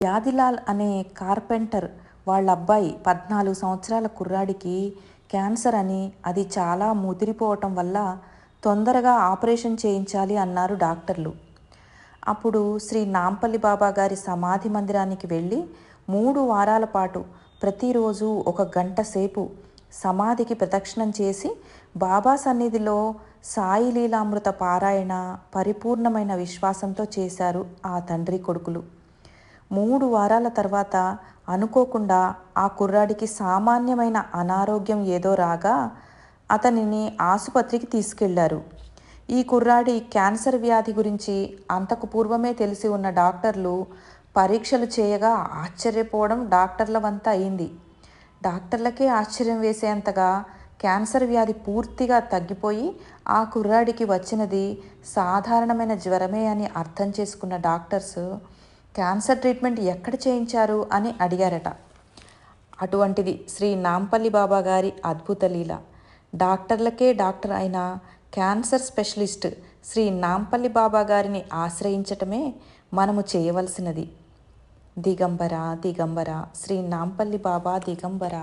యాదిలాల్ అనే కార్పెంటర్ వాళ్ళ అబ్బాయి 14 సంవత్సరాల కుర్రాడికి క్యాన్సర్ అని, అది చాలా ముదిరిపోవటం వల్ల తొందరగా ఆపరేషన్ చేయించాలి అన్నారు డాక్టర్లు. అప్పుడు శ్రీ నాంపల్లి బాబా గారి సమాధి మందిరానికి వెళ్ళి 3 వారాల పాటు ప్రతిరోజు 1 గంట సేపు సమాధికి ప్రదక్షిణం చేసి బాబా సన్నిధిలో సాయి లీలామృత పారాయణ పరిపూర్ణమైన విశ్వాసంతో చేశారు ఆ తండ్రి కొడుకులు. 3 వారాల తర్వాత అనుకోకుండా ఆ కుర్రాడికి సామాన్యమైన అనారోగ్యం ఏదో రాగా అతనిని ఆసుపత్రికి తీసుకెళ్లారు. ఈ కుర్రాడి క్యాన్సర్ వ్యాధి గురించి అంతకు పూర్వమే తెలిసి ఉన్న డాక్టర్లు పరీక్షలు చేయగా ఆశ్చర్యపోవడం డాక్టర్ల వంత అయింది. డాక్టర్లకే ఆశ్చర్యం వేసేంతగా క్యాన్సర్ వ్యాధి పూర్తిగా తగ్గిపోయి ఆ కుర్రాడికి వచ్చినది సాధారణమైన జ్వరమే అని అర్థం చేసుకున్న డాక్టర్స్ క్యాన్సర్ ట్రీట్మెంట్ ఎక్కడ చేయించారు అని అడిగారట. అటువంటిది శ్రీ నాంపల్లి బాబా గారి అద్భుత లీల. డాక్టర్లకే డాక్టర్ అయిన క్యాన్సర్ స్పెషలిస్ట్ శ్రీ నాంపల్లి బాబా గారిని ఆశ్రయించటమే మనము చేయవలసినది. దిగంబర దిగంబర శ్రీ నాంపల్లి బాబా దిగంబర.